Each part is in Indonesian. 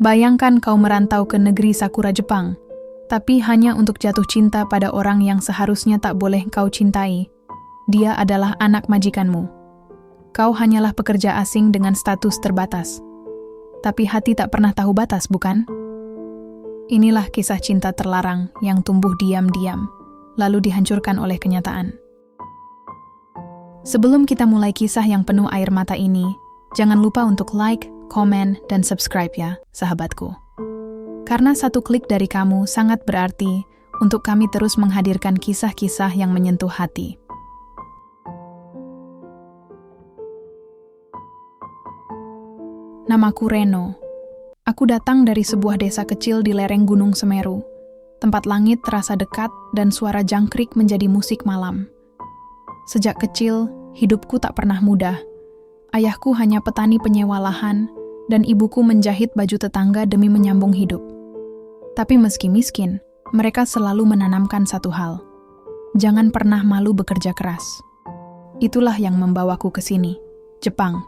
Bayangkan kau merantau ke negeri Sakura Jepang, tapi hanya untuk jatuh cinta pada orang yang seharusnya tak boleh kau cintai. Dia adalah anak majikanmu. Kau hanyalah pekerja asing dengan status terbatas. Tapi hati tak pernah tahu batas, bukan? Inilah kisah cinta terlarang yang tumbuh diam-diam, lalu dihancurkan oleh kenyataan. Sebelum kita mulai kisah yang penuh air mata ini, jangan lupa untuk like, komen, dan subscribe ya, sahabatku. Karena satu klik dari kamu sangat berarti untuk kami terus menghadirkan kisah-kisah yang menyentuh hati. Namaku Reno. Aku datang dari sebuah desa kecil di lereng Gunung Semeru. Tempat langit terasa dekat dan suara jangkrik menjadi musik malam. Sejak kecil, hidupku tak pernah mudah. Ayahku hanya petani penyewa lahan, dan ibuku menjahit baju tetangga demi menyambung hidup. Tapi meski miskin, mereka selalu menanamkan satu hal. Jangan pernah malu bekerja keras. Itulah yang membawaku ke sini, Jepang.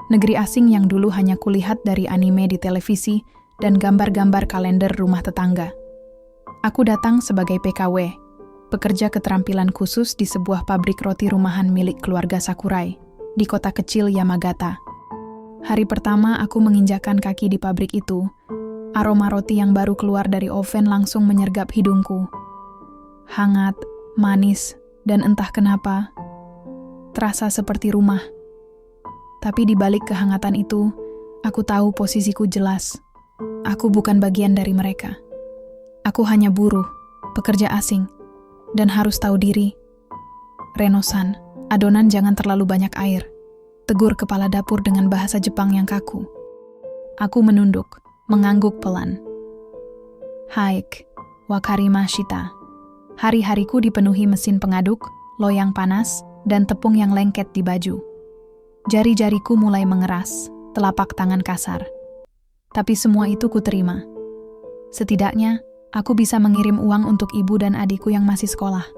Negeri asing yang dulu hanya kulihat dari anime di televisi dan gambar-gambar kalender rumah tetangga. Aku datang sebagai PKW, pekerja keterampilan khusus di sebuah pabrik roti rumahan milik keluarga Sakurai, di kota kecil Yamagata. Hari pertama aku menginjakan kaki di pabrik itu, aroma roti yang baru keluar dari oven langsung menyergap hidungku. Hangat, manis, dan entah kenapa, terasa seperti rumah. Tapi di balik kehangatan itu, aku tahu posisiku jelas. Aku bukan bagian dari mereka. Aku hanya buruh, pekerja asing, dan harus tahu diri. Reno-san, adonan jangan terlalu banyak air. Tegur kepala dapur dengan bahasa Jepang yang kaku. Aku menunduk, mengangguk pelan. Haik, wakarimashita. Hari-hariku dipenuhi mesin pengaduk, loyang panas, dan tepung yang lengket di baju. Jari-jariku mulai mengeras, telapak tangan kasar. Tapi semua itu kuterima. Setidaknya, aku bisa mengirim uang untuk ibu dan adikku yang masih sekolah.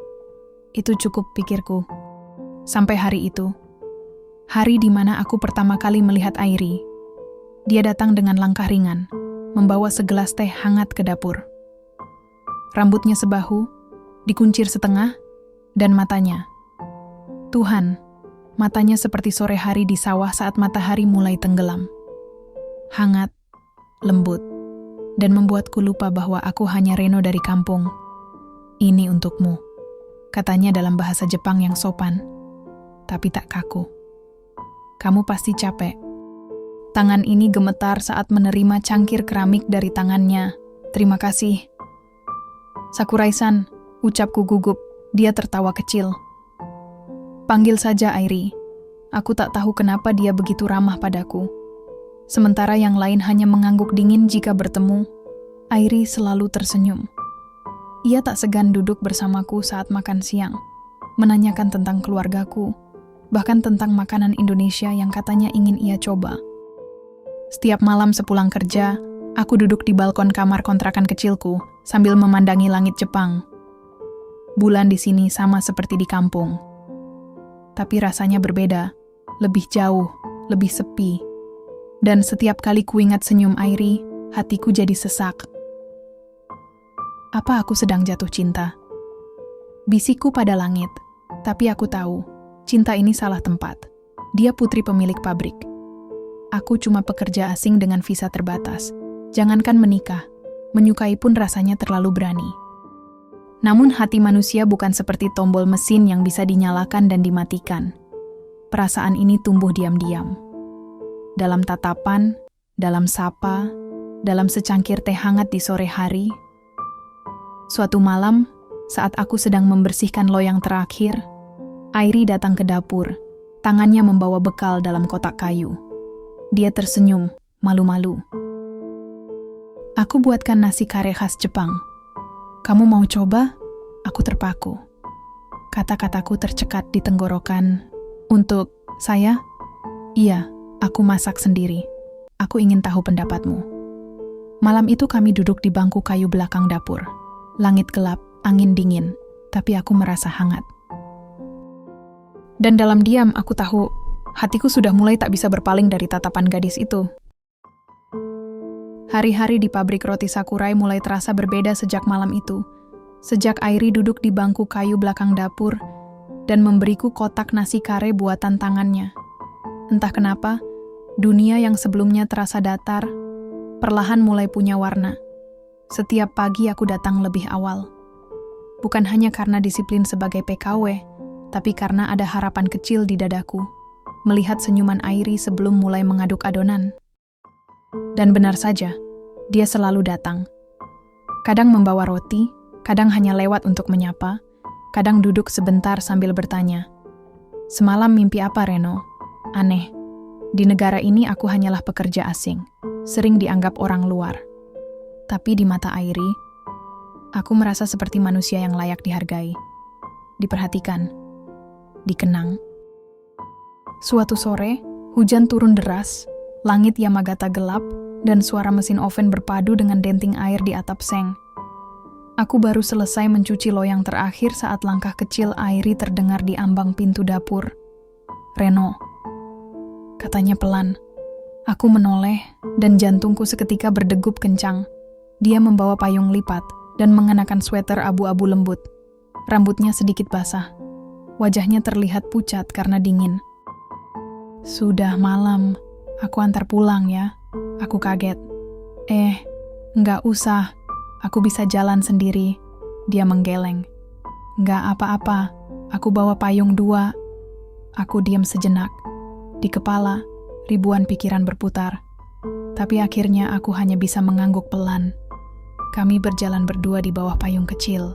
Itu cukup, pikirku. Sampai hari itu. Hari di mana aku pertama kali melihat Airi. Dia datang dengan langkah ringan, membawa segelas teh hangat ke dapur. Rambutnya sebahu, dikuncir setengah, dan matanya. Tuhan, matanya seperti sore hari di sawah saat matahari mulai tenggelam. Hangat, lembut, dan membuatku lupa bahwa aku hanya Reno dari kampung. Ini untukmu, katanya dalam bahasa Jepang yang sopan, tapi tak kaku. Kamu pasti capek. Tangan ini gemetar saat menerima cangkir keramik dari tangannya. Terima kasih. Sakurai-san, ucapku gugup. Dia tertawa kecil. Panggil saja Airi. Aku tak tahu kenapa dia begitu ramah padaku. Sementara yang lain hanya mengangguk dingin jika bertemu, Airi selalu tersenyum. Ia tak segan duduk bersamaku saat makan siang, menanyakan tentang keluargaku, bahkan tentang makanan Indonesia yang katanya ingin ia coba. Setiap malam sepulang kerja, aku duduk di balkon kamar kontrakan kecilku sambil memandangi langit Jepang. Bulan di sini sama seperti di kampung. Tapi rasanya berbeda, lebih jauh, lebih sepi. Dan setiap kali kuingat senyum Airi, hatiku jadi sesak. Apa aku sedang jatuh cinta? Bisikku pada langit, tapi aku tahu, cinta ini salah tempat. Dia putri pemilik pabrik. Aku cuma pekerja asing dengan visa terbatas. Jangankan menikah, menyukai pun rasanya terlalu berani. Namun hati manusia bukan seperti tombol mesin yang bisa dinyalakan dan dimatikan. Perasaan ini tumbuh diam-diam. Dalam tatapan, dalam sapa, dalam secangkir teh hangat di sore hari. Suatu malam, saat aku sedang membersihkan loyang terakhir, Airi datang ke dapur, tangannya membawa bekal dalam kotak kayu. Dia tersenyum, malu-malu. Aku buatkan nasi kare khas Jepang. Kamu mau coba? Aku terpaku. Kata-kataku tercekat di tenggorokan. Untuk saya? Iya, aku masak sendiri. Aku ingin tahu pendapatmu. Malam itu kami duduk di bangku kayu belakang dapur. Langit gelap, angin dingin, tapi aku merasa hangat. Dan dalam diam aku tahu, hatiku sudah mulai tak bisa berpaling dari tatapan gadis itu. Hari-hari di pabrik roti Sakurai mulai terasa berbeda sejak malam itu. Sejak Airi duduk di bangku kayu belakang dapur dan memberiku kotak nasi kare buatan tangannya. Entah kenapa, dunia yang sebelumnya terasa datar, perlahan mulai punya warna. Setiap pagi aku datang lebih awal. Bukan hanya karena disiplin sebagai PKW, tapi karena ada harapan kecil di dadaku, melihat senyuman Airi sebelum mulai mengaduk adonan. Dan benar saja, dia selalu datang. Kadang membawa roti, kadang hanya lewat untuk menyapa, kadang duduk sebentar sambil bertanya, "Semalam mimpi apa, Reno?" Aneh, di negara ini aku hanyalah pekerja asing, sering dianggap orang luar. Tapi di mata Airi, aku merasa seperti manusia yang layak dihargai, diperhatikan, dikenang. Suatu sore, hujan turun deras, langit Yamagata gelap, dan suara mesin oven berpadu dengan denting air di atap seng. Aku baru selesai mencuci loyang terakhir saat langkah kecil Airi terdengar di ambang pintu dapur. "Reno," katanya pelan. Aku menoleh, dan jantungku seketika berdegup kencang. Dia membawa payung lipat dan mengenakan sweater abu-abu lembut. Rambutnya sedikit basah. Wajahnya terlihat pucat karena dingin. "Sudah malam, aku antar pulang ya." Aku kaget. Nggak usah. Aku bisa jalan sendiri." Dia menggeleng. "Nggak apa-apa. Aku bawa payung 2. Aku diam sejenak. Di kepala, ribuan pikiran berputar. Tapi akhirnya aku hanya bisa mengangguk pelan. Kami berjalan berdua di bawah payung kecil.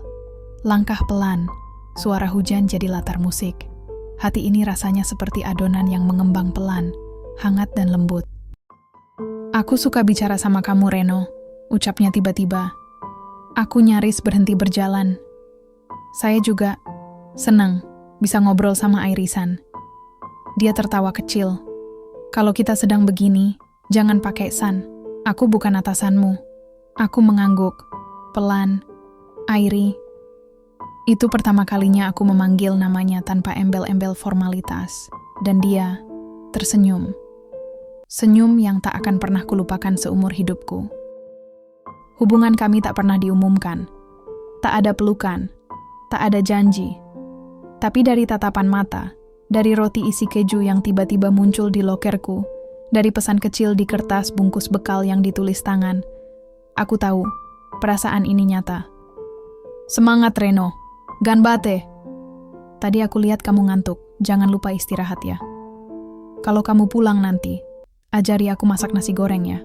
Langkah pelan, suara hujan jadi latar musik. Hati ini rasanya seperti adonan yang mengembang pelan, hangat dan lembut. "Aku suka bicara sama kamu, Reno," ucapnya tiba-tiba. Aku nyaris berhenti berjalan. "Saya juga senang bisa ngobrol sama Airi-san." Dia tertawa kecil. "Kalau kita sedang begini, jangan pakai san. Aku bukan atasanmu." Aku mengangguk, pelan. "Airi." Itu pertama kalinya aku memanggil namanya tanpa embel-embel formalitas. Dan dia tersenyum. Senyum yang tak akan pernah kulupakan seumur hidupku. Hubungan kami tak pernah diumumkan. Tak ada pelukan, tak ada janji. Tapi dari tatapan mata, dari roti isi keju yang tiba-tiba muncul di lokerku, dari pesan kecil di kertas bungkus bekal yang ditulis tangan, aku tahu perasaan ini nyata. "Semangat, Reno. Ganbate." "Tadi aku lihat kamu ngantuk. Jangan lupa istirahat ya. Kalau kamu pulang nanti, ajari aku masak nasi goreng ya."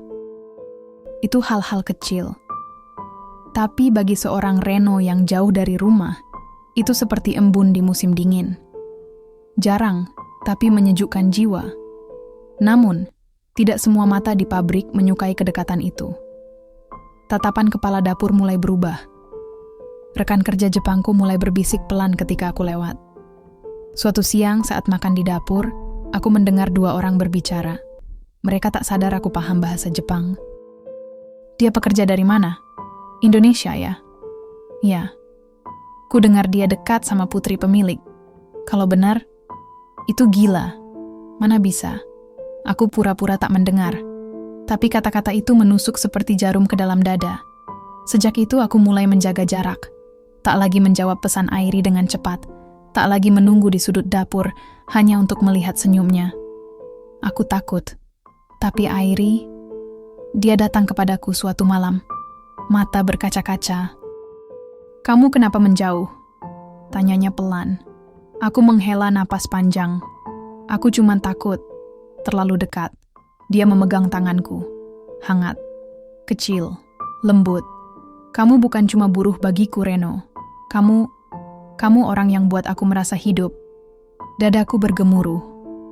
Itu hal-hal kecil. Tapi bagi seorang Reno yang jauh dari rumah, itu seperti embun di musim dingin. Jarang, tapi menyejukkan jiwa. Namun, tidak semua mata di pabrik menyukai kedekatan itu. Tatapan kepala dapur mulai berubah. Rekan kerja Jepangku mulai berbisik pelan ketika aku lewat. Suatu siang saat makan di dapur, aku mendengar 2 orang berbicara. Mereka tak sadar aku paham bahasa Jepang. "Dia pekerja dari mana?" "Indonesia ya?" "Ya." Ku dengar dia dekat sama putri pemilik. Kalau benar, itu gila. Mana bisa? Aku pura-pura tak mendengar. Tapi kata-kata itu menusuk seperti jarum ke dalam dada. Sejak itu aku mulai menjaga jarak. Tak lagi menjawab pesan Airi dengan cepat. Tak lagi menunggu di sudut dapur hanya untuk melihat senyumnya. Aku takut. Tapi Airi, dia datang kepadaku suatu malam. Mata berkaca-kaca. "Kamu kenapa menjauh?" tanyanya pelan. Aku menghela napas panjang. Aku cuma takut. Terlalu dekat. Dia memegang tanganku. Hangat. Kecil. Lembut. "Kamu bukan cuma buruh bagiku, Reno. Kamu orang yang buat aku merasa hidup." Dadaku bergemuruh.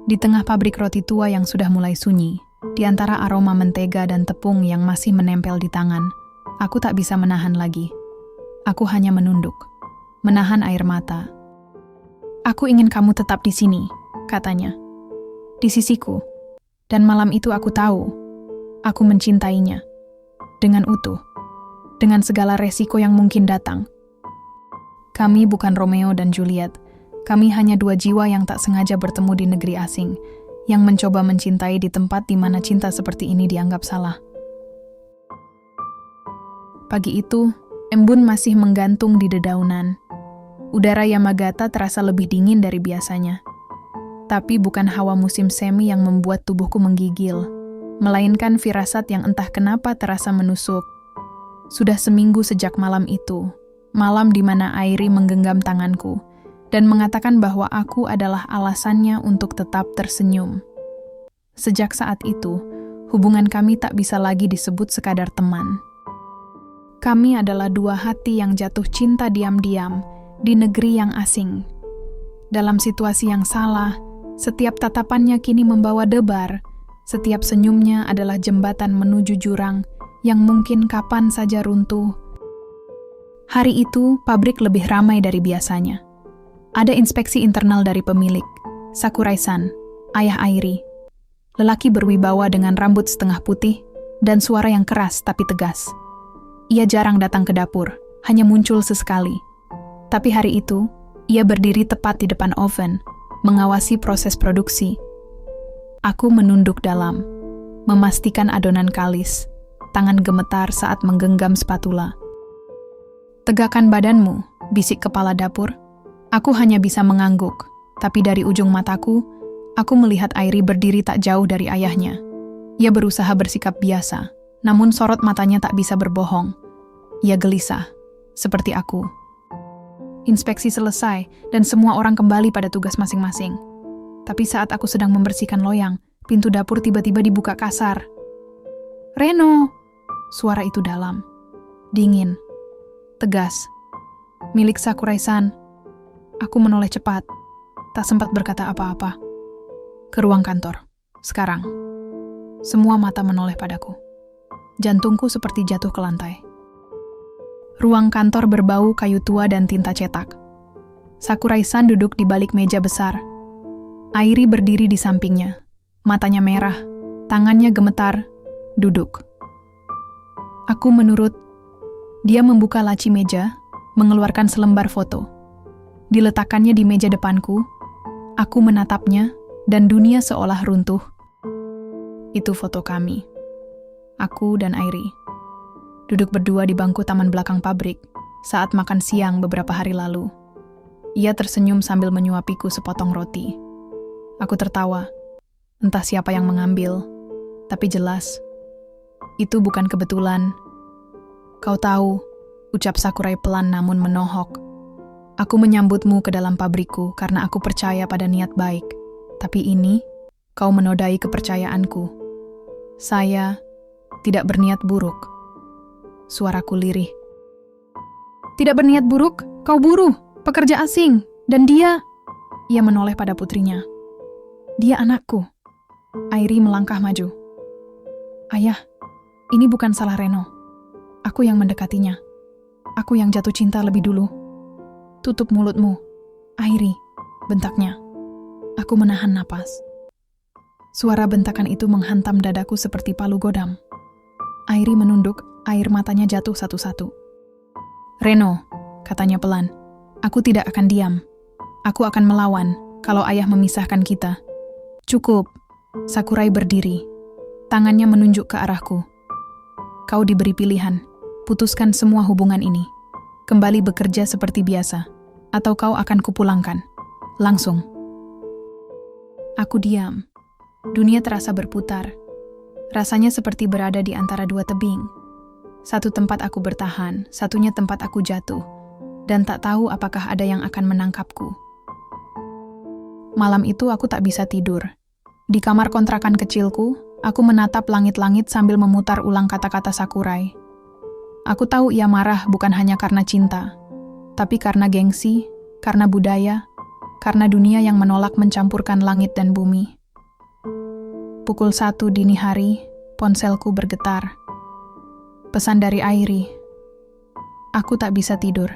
Di tengah pabrik roti tua yang sudah mulai sunyi, di antara aroma mentega dan tepung yang masih menempel di tangan, aku tak bisa menahan lagi. Aku hanya menunduk, menahan air mata. "Aku ingin kamu tetap di sini," katanya. "Di sisiku." Dan malam itu aku tahu, aku mencintainya. Dengan utuh. Dengan segala resiko yang mungkin datang. Kami bukan Romeo dan Juliet. Kami hanya 2 jiwa yang tak sengaja bertemu di negeri asing, yang mencoba mencintai di tempat di mana cinta seperti ini dianggap salah. Pagi itu, embun masih menggantung di dedaunan. Udara Yamagata terasa lebih dingin dari biasanya. Tapi bukan hawa musim semi yang membuat tubuhku menggigil, melainkan firasat yang entah kenapa terasa menusuk. Sudah seminggu sejak malam itu, malam di mana Airi menggenggam tanganku dan mengatakan bahwa aku adalah alasannya untuk tetap tersenyum. Sejak saat itu, hubungan kami tak bisa lagi disebut sekadar teman. Kami adalah dua hati yang jatuh cinta diam-diam di negeri yang asing. Dalam situasi yang salah, setiap tatapannya kini membawa debar, setiap senyumnya adalah jembatan menuju jurang yang mungkin kapan saja runtuh. Hari itu, pabrik lebih ramai dari biasanya. Ada inspeksi internal dari pemilik, Sakurai-san, ayah Airi. Lelaki berwibawa dengan rambut setengah putih dan suara yang keras tapi tegas. Ia jarang datang ke dapur, hanya muncul sesekali. Tapi hari itu, ia berdiri tepat di depan oven, mengawasi proses produksi. Aku menunduk dalam, memastikan adonan kalis, tangan gemetar saat menggenggam spatula. "Tegakkan badanmu," bisik kepala dapur. Aku hanya bisa mengangguk, tapi dari ujung mataku, aku melihat Airi berdiri tak jauh dari ayahnya. Ia berusaha bersikap biasa, namun sorot matanya tak bisa berbohong. Ia gelisah, seperti aku. Inspeksi selesai, dan semua orang kembali pada tugas masing-masing. Tapi saat aku sedang membersihkan loyang, pintu dapur tiba-tiba dibuka kasar. "Reno!" Suara itu dalam, dingin, tegas. Milik Sakurai-san. Aku menoleh cepat, tak sempat berkata apa-apa. Ke ruang kantor, sekarang. Semua mata menoleh padaku. Jantungku seperti jatuh ke lantai. Ruang kantor berbau kayu tua dan tinta cetak. Sakurai-san duduk di balik meja besar. Airi berdiri di sampingnya. Matanya merah, tangannya gemetar, duduk. Aku menurut. Dia membuka laci meja, mengeluarkan selembar foto. Diletakkannya di meja depanku. Aku menatapnya, dan dunia seolah runtuh. Itu foto kami. Aku dan Airi. Duduk berdua di bangku taman belakang pabrik saat makan siang beberapa hari lalu. Ia tersenyum sambil menyuapiku sepotong roti. Aku tertawa. Entah siapa yang mengambil, tapi jelas, itu bukan kebetulan. "Kau tahu," ucap Sakurai pelan namun menohok. "Aku menyambutmu ke dalam pabrikku karena aku percaya pada niat baik. Tapi ini, kau menodai kepercayaanku. Saya tidak berniat buruk." Suaraku lirih. "Tidak berniat buruk? Kau buruh, pekerja asing, dan dia..." Ia menoleh pada putrinya. "Dia anakku." Airi melangkah maju. "Ayah, ini bukan salah Reno. Aku yang mendekatinya. Aku yang jatuh cinta lebih dulu." "Tutup mulutmu, Airi," bentaknya. Aku menahan napas. Suara bentakan itu menghantam dadaku seperti palu godam. Airi menunduk, air matanya jatuh satu-satu. "Reno," katanya pelan, "aku tidak akan diam. Aku akan melawan kalau ayah memisahkan kita." "Cukup." Sakurai berdiri. Tangannya menunjuk ke arahku. "Kau diberi pilihan. Putuskan semua hubungan ini. Kembali bekerja seperti biasa. Atau kau akan kupulangkan. Langsung." Aku diam. Dunia terasa berputar. Rasanya seperti berada di antara dua tebing. Satu tempat aku bertahan, satunya tempat aku jatuh. Dan tak tahu apakah ada yang akan menangkapku. Malam itu aku tak bisa tidur. Di kamar kontrakan kecilku, aku menatap langit-langit sambil memutar ulang kata-kata Sakurai. Aku tahu ia marah bukan hanya karena cinta, tapi karena gengsi, karena budaya, karena dunia yang menolak mencampurkan langit dan bumi. Pukul 1 dini hari, ponselku bergetar. Pesan dari Airi. "Aku tak bisa tidur.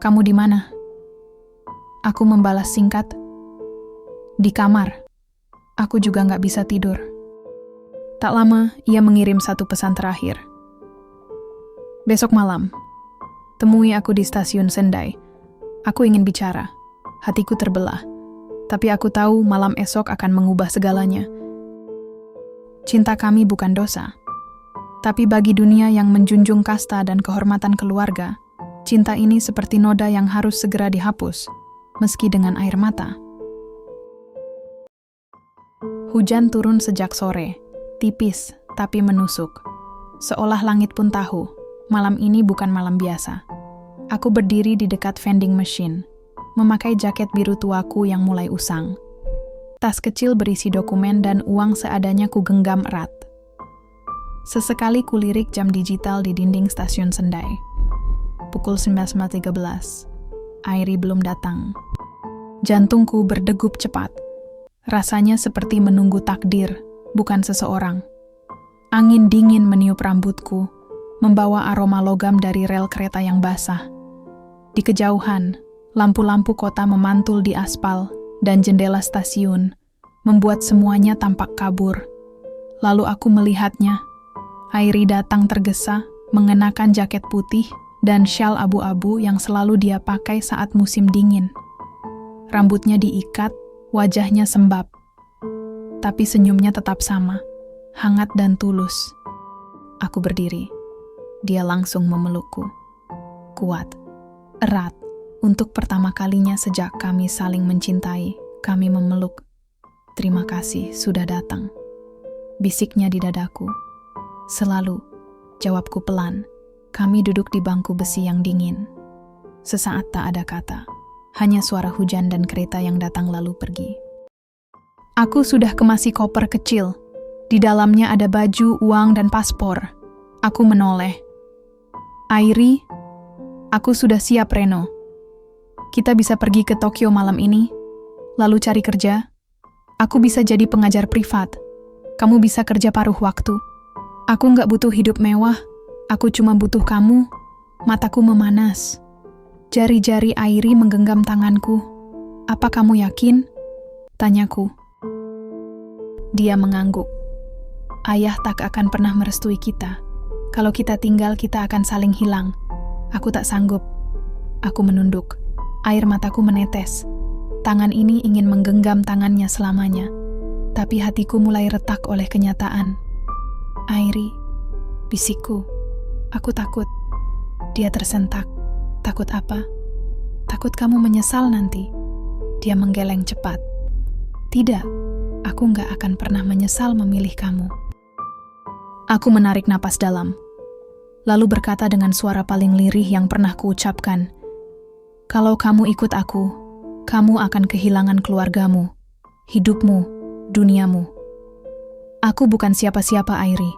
Kamu di mana?" Aku membalas singkat. "Di kamar. Aku juga gak bisa tidur." Tak lama, ia mengirim satu pesan terakhir. "Besok malam, temui aku di stasiun Sendai. Aku ingin bicara." Hatiku terbelah. Tapi aku tahu malam esok akan mengubah segalanya. Cinta kami bukan dosa. Tapi bagi dunia yang menjunjung kasta dan kehormatan keluarga, cinta ini seperti noda yang harus segera dihapus, meski dengan air mata. Hujan turun sejak sore, tipis tapi menusuk. Seolah langit pun tahu, malam ini bukan malam biasa. Aku berdiri di dekat vending machine, memakai jaket biru tuaku yang mulai usang. Tas kecil berisi dokumen dan uang seadanya ku genggam erat. Sesekali kulirik jam digital di dinding stasiun Sendai. Pukul 19.13. Airi belum datang. Jantungku berdegup cepat. Rasanya seperti menunggu takdir, bukan seseorang. Angin dingin meniup rambutku, membawa aroma logam dari rel kereta yang basah. Di kejauhan, lampu-lampu kota memantul di aspal dan jendela stasiun, membuat semuanya tampak kabur. Lalu aku melihatnya. Airi datang tergesa, mengenakan jaket putih dan syal abu-abu yang selalu dia pakai saat musim dingin. Rambutnya diikat, wajahnya sembab. Tapi senyumnya tetap sama, hangat dan tulus. Aku berdiri. Dia langsung memelukku. Kuat. Erat, untuk pertama kalinya sejak kami saling mencintai, kami memeluk. Terima kasih sudah datang. Bisiknya di dadaku. Selalu, jawabku pelan. Kami duduk di bangku besi yang dingin. Sesaat tak ada kata, hanya suara hujan dan kereta yang datang lalu pergi. Aku sudah kemasi koper kecil. Di dalamnya ada baju, uang, dan paspor. Aku menoleh. Airi, aku sudah siap, Reno. Kita bisa pergi ke Tokyo malam ini, lalu cari kerja. Aku bisa jadi pengajar privat. Kamu bisa kerja paruh waktu. Aku nggak butuh hidup mewah. Aku cuma butuh kamu. Mataku memanas. Jari-jari Airi menggenggam tanganku. Apa kamu yakin? Tanyaku. Dia mengangguk. Ayah tak akan pernah merestui kita. Kalau kita tinggal, kita akan saling hilang. Aku tak sanggup. Aku menunduk. Air mataku menetes. Tangan ini ingin menggenggam tangannya selamanya. Tapi hatiku mulai retak oleh kenyataan. Airi, bisikku. Aku takut. Dia tersentak. Takut apa? Takut kamu menyesal nanti. Dia menggeleng cepat. Tidak, aku nggak akan pernah menyesal memilih kamu. Aku menarik napas dalam. Lalu berkata dengan suara paling lirih yang pernah kuucapkan, kalau kamu ikut aku, kamu akan kehilangan keluargamu, hidupmu, duniamu. Aku bukan siapa-siapa, Airi.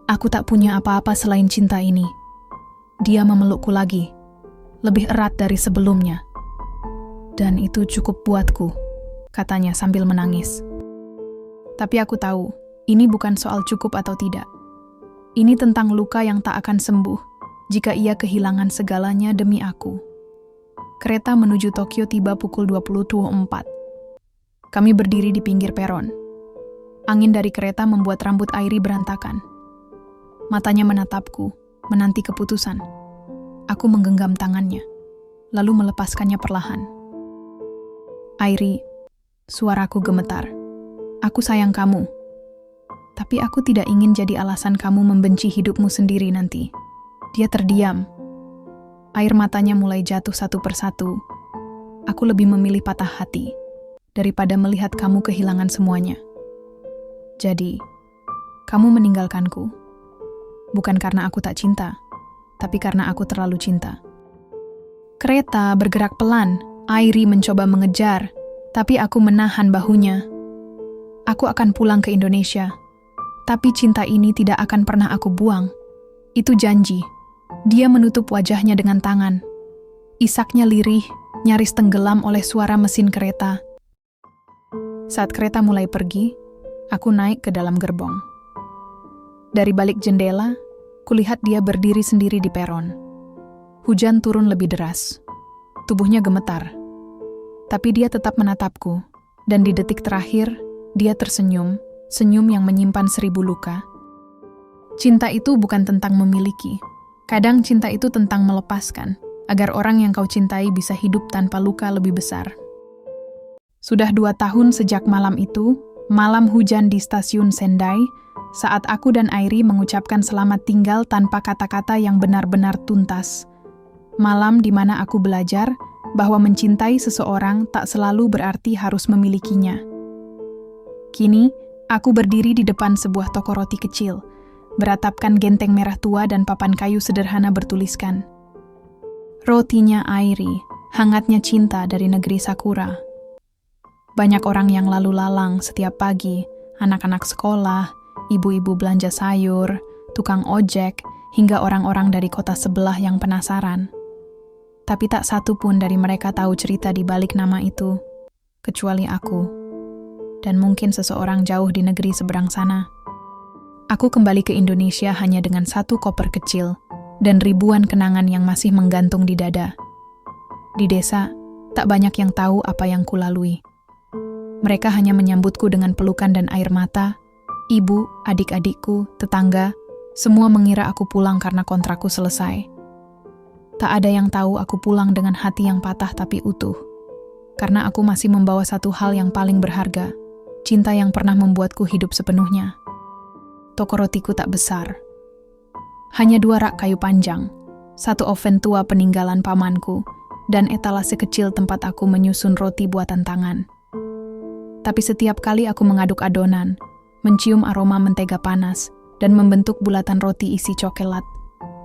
Aku tak punya apa-apa selain cinta ini. Dia memelukku lagi, lebih erat dari sebelumnya. Dan itu cukup buatku, katanya sambil menangis. Tapi aku tahu, ini bukan soal cukup atau tidak. Ini tentang luka yang tak akan sembuh jika ia kehilangan segalanya demi aku. Kereta menuju Tokyo tiba pukul 20.24. Kami berdiri di pinggir peron. Angin dari kereta membuat rambut Airi berantakan. Matanya menatapku, menanti keputusan. Aku menggenggam tangannya, lalu melepaskannya perlahan. Airi, suaraku gemetar. Aku sayang kamu. Tapi aku tidak ingin jadi alasan kamu membenci hidupmu sendiri nanti. Dia terdiam. Air matanya mulai jatuh satu persatu. Aku lebih memilih patah hati daripada melihat kamu kehilangan semuanya. Jadi, kamu meninggalkanku. Bukan karena aku tak cinta, tapi karena aku terlalu cinta. Kereta bergerak pelan. Airi mencoba mengejar, tapi aku menahan bahunya. Aku akan pulang ke Indonesia. Tapi cinta ini tidak akan pernah aku buang. Itu janji. Dia menutup wajahnya dengan tangan. Isaknya lirih, nyaris tenggelam oleh suara mesin kereta. Saat kereta mulai pergi, aku naik ke dalam gerbong. Dari balik jendela, kulihat dia berdiri sendiri di peron. Hujan turun lebih deras. Tubuhnya gemetar. Tapi dia tetap menatapku, dan di detik terakhir, dia tersenyum. Senyum yang menyimpan 1000 luka. Cinta itu bukan tentang memiliki. Kadang cinta itu tentang melepaskan, agar orang yang kau cintai bisa hidup tanpa luka lebih besar. Sudah 2 tahun sejak malam itu, malam hujan di stasiun Sendai, saat aku dan Airi mengucapkan selamat tinggal tanpa kata-kata yang benar-benar tuntas. Malam di mana aku belajar bahwa mencintai seseorang tak selalu berarti harus memilikinya. Kini, aku berdiri di depan sebuah toko roti kecil, beratapkan genteng merah tua dan papan kayu sederhana bertuliskan, "Rotinya Airi, hangatnya cinta dari negeri Sakura." Banyak orang yang lalu lalang setiap pagi, anak-anak sekolah, ibu-ibu belanja sayur, tukang ojek, hingga orang-orang dari kota sebelah yang penasaran. Tapi tak satu pun dari mereka tahu cerita di balik nama itu, kecuali aku. Dan mungkin seseorang jauh di negeri seberang sana. Aku kembali ke Indonesia hanya dengan satu koper kecil dan ribuan kenangan yang masih menggantung di dada. Di desa, tak banyak yang tahu apa yang kulalui. Mereka hanya menyambutku dengan pelukan dan air mata. Ibu, adik-adikku, tetangga, semua mengira aku pulang karena kontrakku selesai. Tak ada yang tahu aku pulang dengan hati yang patah tapi utuh. Karena aku masih membawa satu hal yang paling berharga, cinta yang pernah membuatku hidup sepenuhnya. Toko rotiku tak besar. Hanya 2 rak kayu panjang, 1 oven tua peninggalan pamanku, dan etalase kecil tempat aku menyusun roti buatan tangan. Tapi setiap kali aku mengaduk adonan, mencium aroma mentega panas, dan membentuk bulatan roti isi coklat,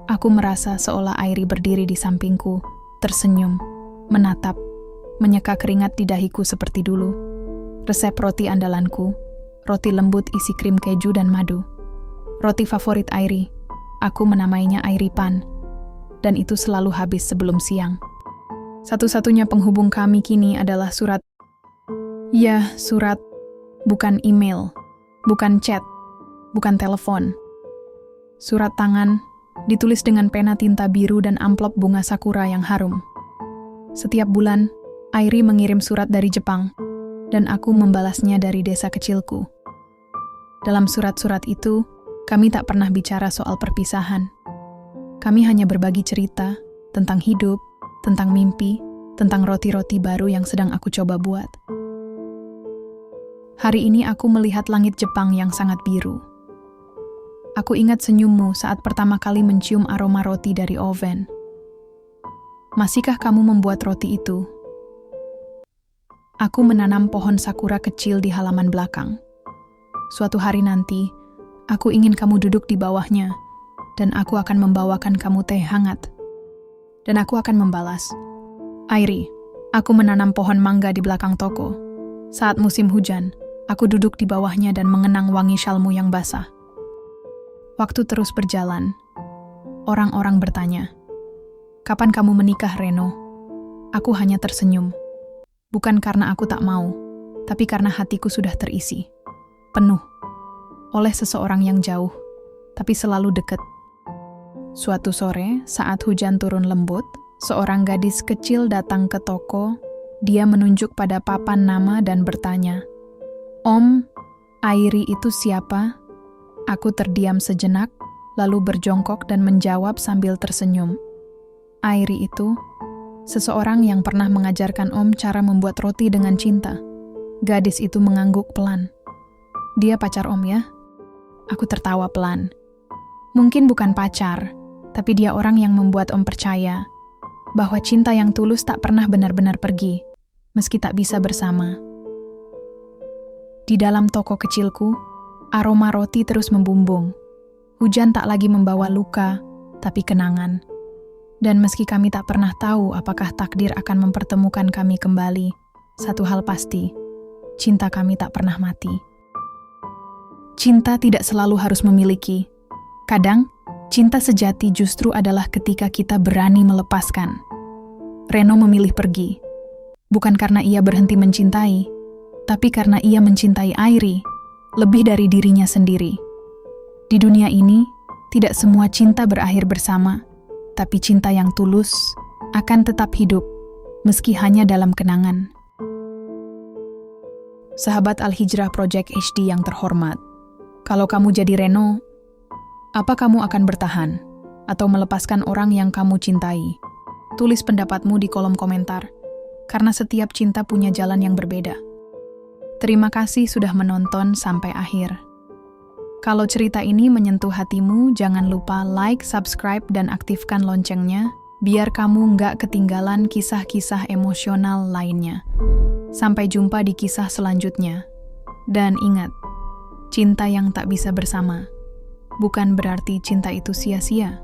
aku merasa seolah Airi berdiri di sampingku, tersenyum, menatap, menyeka keringat di dahiku seperti dulu. Resep roti andalanku, roti lembut isi krim keju dan madu. Roti favorit Airi, aku menamainya Airi Pan, dan itu selalu habis sebelum siang. Satu-satunya penghubung kami kini adalah surat. Ya, surat, bukan email, bukan chat, bukan telepon. Surat tangan, ditulis dengan pena tinta biru dan amplop bunga sakura yang harum. Setiap bulan, Airi mengirim surat dari Jepang, dan aku membalasnya dari desa kecilku. Dalam surat-surat itu, kami tak pernah bicara soal perpisahan. Kami hanya berbagi cerita tentang hidup, tentang mimpi, tentang roti-roti baru yang sedang aku coba buat. Hari ini aku melihat langit Jepang yang sangat biru. Aku ingat senyummu saat pertama kali mencium aroma roti dari oven. Masihkah kamu membuat roti itu? Aku menanam pohon sakura kecil di halaman belakang. Suatu hari nanti, aku ingin kamu duduk di bawahnya, dan aku akan membawakan kamu teh hangat. Dan aku akan membalas, "Airi, aku menanam pohon mangga di belakang toko. Saat musim hujan, aku duduk di bawahnya dan mengenang wangi syalmu yang basah." Waktu terus berjalan. Orang-orang bertanya, "Kapan kamu menikah, Reno?" Aku hanya tersenyum. Bukan karena aku tak mau, tapi karena hatiku sudah terisi. Penuh. Oleh seseorang yang jauh, tapi selalu dekat. Suatu sore, saat hujan turun lembut, seorang gadis kecil datang ke toko. Dia menunjuk pada papan nama dan bertanya, "Om, Airi itu siapa?" Aku terdiam sejenak, lalu berjongkok dan menjawab sambil tersenyum. Airi itu, seseorang yang pernah mengajarkan Om cara membuat roti dengan cinta. Gadis itu mengangguk pelan. "Dia pacar Om ya?" Aku tertawa pelan. Mungkin bukan pacar, tapi dia orang yang membuat Om percaya bahwa cinta yang tulus tak pernah benar-benar pergi, meski tak bisa bersama. Di dalam toko kecilku, aroma roti terus membumbung. Hujan tak lagi membawa luka, tapi kenangan. Dan meski kami tak pernah tahu apakah takdir akan mempertemukan kami kembali, satu hal pasti, cinta kami tak pernah mati. Cinta tidak selalu harus memiliki. Kadang, cinta sejati justru adalah ketika kita berani melepaskan. Reno memilih pergi, bukan karena ia berhenti mencintai, tapi karena ia mencintai Airi lebih dari dirinya sendiri. Di dunia ini, tidak semua cinta berakhir bersama, tapi cinta yang tulus akan tetap hidup, meski hanya dalam kenangan. Sahabat Al-Hijrah Project HD yang terhormat, kalau kamu jadi Reno, apa kamu akan bertahan atau melepaskan orang yang kamu cintai? Tulis pendapatmu di kolom komentar, karena setiap cinta punya jalan yang berbeda. Terima kasih sudah menonton sampai akhir. Kalau cerita ini menyentuh hatimu, jangan lupa like, subscribe, dan aktifkan loncengnya, biar kamu nggak ketinggalan kisah-kisah emosional lainnya. Sampai jumpa di kisah selanjutnya. Dan ingat, cinta yang tak bisa bersama bukan berarti cinta itu sia-sia.